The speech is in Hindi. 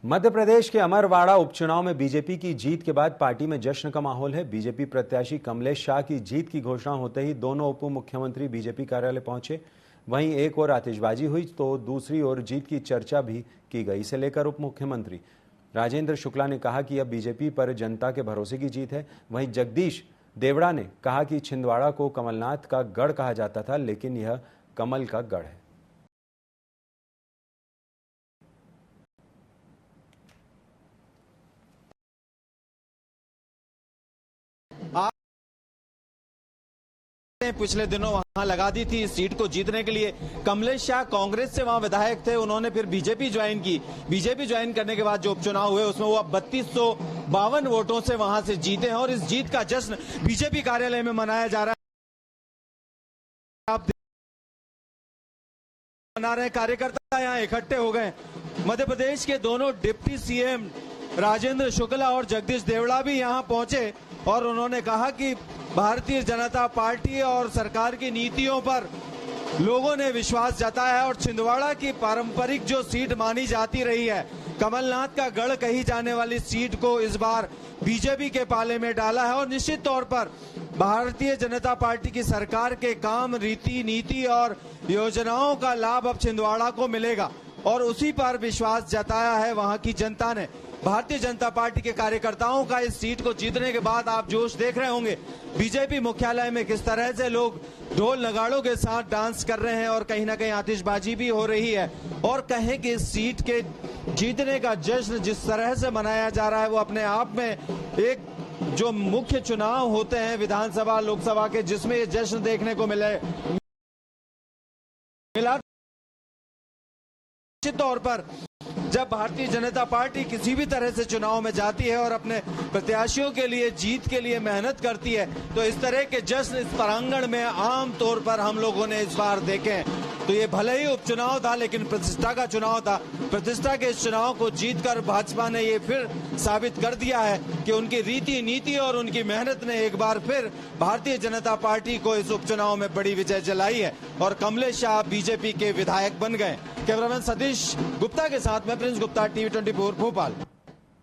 मध्य प्रदेश के अमरवाड़ा उपचुनाव में बीजेपी की जीत के बाद पार्टी में जश्न का माहौल है। बीजेपी प्रत्याशी कमलेश शाह की जीत की घोषणा होते ही दोनों उप मुख्यमंत्री बीजेपी कार्यालय पहुंचे। वहीं एक ओर आतिशबाजी हुई तो दूसरी ओर जीत की चर्चा भी की गई। इसे लेकर उप मुख्यमंत्री राजेंद्र शुक्ला ने कहा कि अब बीजेपी पर जनता के भरोसे की जीत है। वहीं जगदीश देवड़ा ने कहा कि छिंदवाड़ा को कमलनाथ का गढ़ कहा जाता था, लेकिन यह कमल का गढ़ है। पिछले दिनों वहां लगा दी थी इस सीट को जीतने के लिए। कमलेश शाह कांग्रेस से वहां विधायक थे, उन्होंने फिर बीजेपी ज्वाइन की। बीजेपी ज्वाइन करने के बाद जो उपचुनाव हुए उसमें वो अब 3252 वोटों से वहां से जीते हैं और इस जीत का जश्न बीजेपी कार्यालय में मनाया जा रहा है। आप मना रहे कार्यकर्ता यहाँ इकट्ठे हो गए। मध्य प्रदेश के दोनों डिप्टी सीएम राजेंद्र शुक्ला और जगदीश देवड़ा भी यहाँ पहुंचे और उन्होंने कहा कि भारतीय जनता पार्टी और सरकार की नीतियों पर लोगों ने विश्वास जताया है और छिंदवाड़ा की पारंपरिक जो सीट मानी जाती रही है, कमलनाथ का गढ़ कही जाने वाली सीट को इस बार बीजेपी के पाले में डाला है और निश्चित तौर पर भारतीय जनता पार्टी की सरकार के काम, रीति, नीति और योजनाओं का लाभ अब छिंदवाड़ा को मिलेगा और उसी पर विश्वास जताया है वहां की जनता ने। भारतीय जनता पार्टी के कार्यकर्ताओं का इस सीट को जीतने के बाद आप जोश देख रहे होंगे बीजेपी मुख्यालय में किस तरह से लोग ढोल नगाड़ों के साथ डांस कर रहे हैं और कहीं ना कहीं आतिशबाजी भी हो रही है। और कहें कि इस सीट के जीतने का जश्न जिस तरह से मनाया जा रहा है वो अपने आप में एक जो मुख्य चुनाव होते हैं विधानसभा लोकसभा के, जिसमें ये जश्न देखने को मिला। निश्चित तौर पर जब भारतीय जनता पार्टी किसी भी तरह से चुनाव में जाती है और अपने प्रत्याशियों के लिए जीत के लिए मेहनत करती है तो इस तरह के जश्न इस प्रांगण में आम तौर पर हम लोगों ने इस बार देखे हैं। तो ये भले ही उपचुनाव था लेकिन प्रतिष्ठा का चुनाव था। प्रतिष्ठा के इस चुनाव को जीतकर भाजपा ने ये फिर साबित कर दिया है कि उनकी रीति, नीति और उनकी मेहनत ने एक बार फिर भारतीय जनता पार्टी को इस उपचुनाव में बड़ी विजय दिलाई है और कमलेश शाह बीजेपी के विधायक बन गए। कैमरामैन सतीश गुप्ता के साथ मैं प्रिंस गुप्ता, टीवी 24 भोपाल।